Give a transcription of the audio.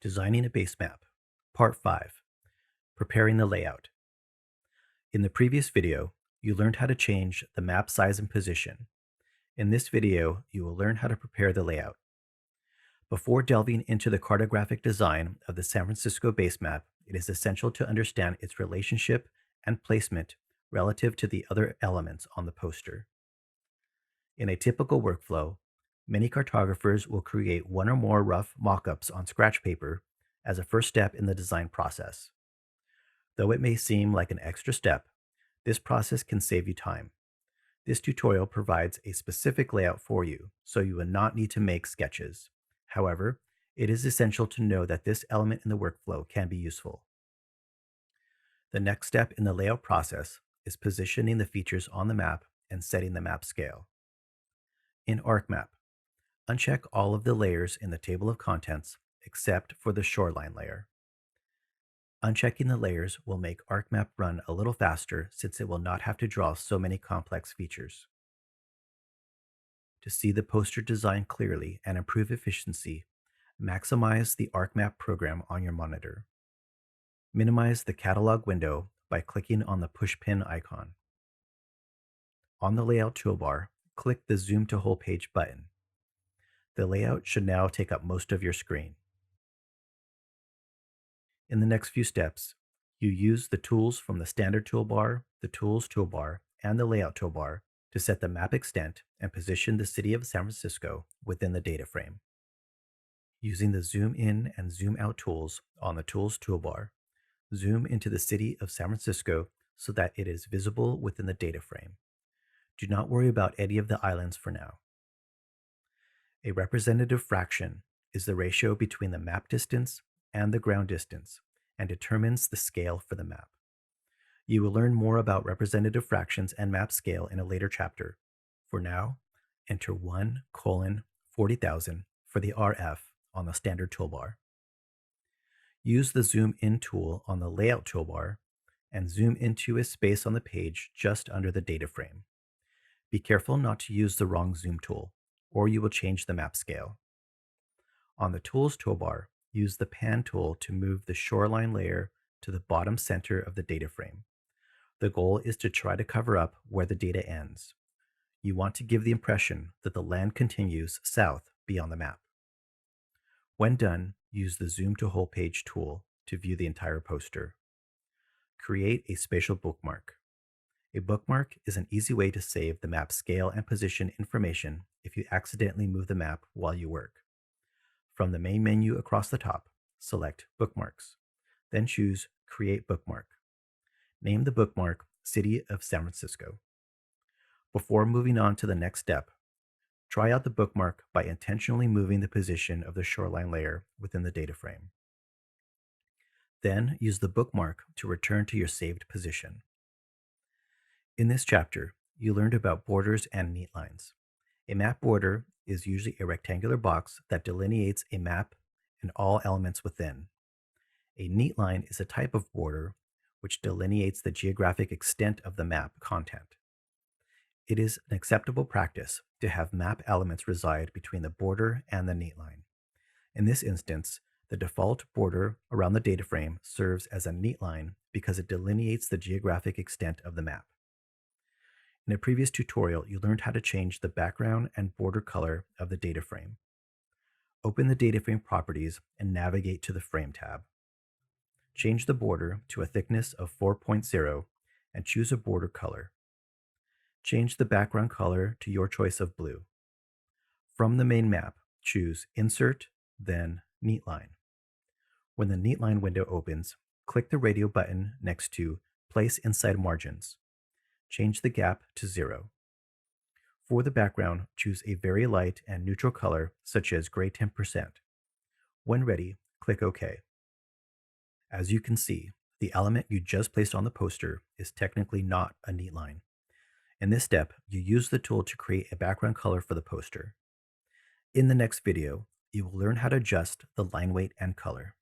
Designing a Basemap, Part 5, Preparing the Layout. In the previous video, you learned how to change the map size and position. In this video, you will learn how to prepare the layout. Before delving into the cartographic design of the San Francisco Basemap, it is essential to understand its relationship and placement relative to the other elements on the poster. In a typical workflow, many cartographers will create one or more rough mock-ups on scratch paper as a first step in the design process. Though it may seem like an extra step, this process can save you time. This tutorial provides a specific layout for you, so you will not need to make sketches. However, it is essential to know that this element in the workflow can be useful. The next step in the layout process is positioning the features on the map and setting the map scale. In ArcMap, uncheck all of the layers in the table of contents except for the shoreline layer. Unchecking the layers will make ArcMap run a little faster since it will not have to draw so many complex features. To see the poster design clearly and improve efficiency, maximize the ArcMap program on your monitor. Minimize the catalog window by clicking on the pushpin icon. On the layout toolbar, click the Zoom to Whole Page button. The layout should now take up most of your screen. In the next few steps, you use the tools from the Standard toolbar, the Tools toolbar, and the Layout toolbar to set the map extent and position the city of San Francisco within the data frame. Using the Zoom In and Zoom Out tools on the Tools toolbar, zoom into the city of San Francisco so that it is visible within the data frame. Do not worry about any of the islands for now. A representative fraction is the ratio between the map distance and the ground distance and determines the scale for the map. You will learn more about representative fractions and map scale in a later chapter. For now, enter 1:40,000 for the RF on the Standard toolbar. Use the Zoom In tool on the Layout toolbar and zoom into a space on the page just under the data frame. Be careful not to use the wrong zoom tool, or you will change the map scale. On the Tools toolbar, use the Pan tool to move the shoreline layer to the bottom center of the data frame. The goal is to try to cover up where the data ends. You want to give the impression that the land continues south beyond the map. When done, use the Zoom to Whole Page tool to view the entire poster. Create a spatial bookmark. A bookmark is an easy way to save the map scale and position information if you accidentally move the map while you work. From the main menu across the top, select Bookmarks. Then choose Create Bookmark. Name the bookmark City of San Francisco. Before moving on to the next step, try out the bookmark by intentionally moving the position of the shoreline layer within the data frame. Then use the bookmark to return to your saved position. In this chapter, you learned about borders and neat lines. A map border is usually a rectangular box that delineates a map and all elements within. A neat line is a type of border which delineates the geographic extent of the map content. It is an acceptable practice to have map elements reside between the border and the neat line. In this instance, the default border around the data frame serves as a neat line because it delineates the geographic extent of the map. In a previous tutorial, you learned how to change the background and border color of the data frame. Open the data frame properties and navigate to the Frame tab. Change the border to a thickness of 4.0 and choose a border color. Change the background color to your choice of blue. From the main map, choose Insert, then Neat Line. When the Neat Line window opens, click the radio button next to Place Inside Margins. Change the gap to 0. For the background, choose a very light and neutral color such as gray 10%. When ready, click OK. As you can see, the element you just placed on the poster is technically not a neat line. In this step, you use the tool to create a background color for the poster. In the next video, you will learn how to adjust the line weight and color.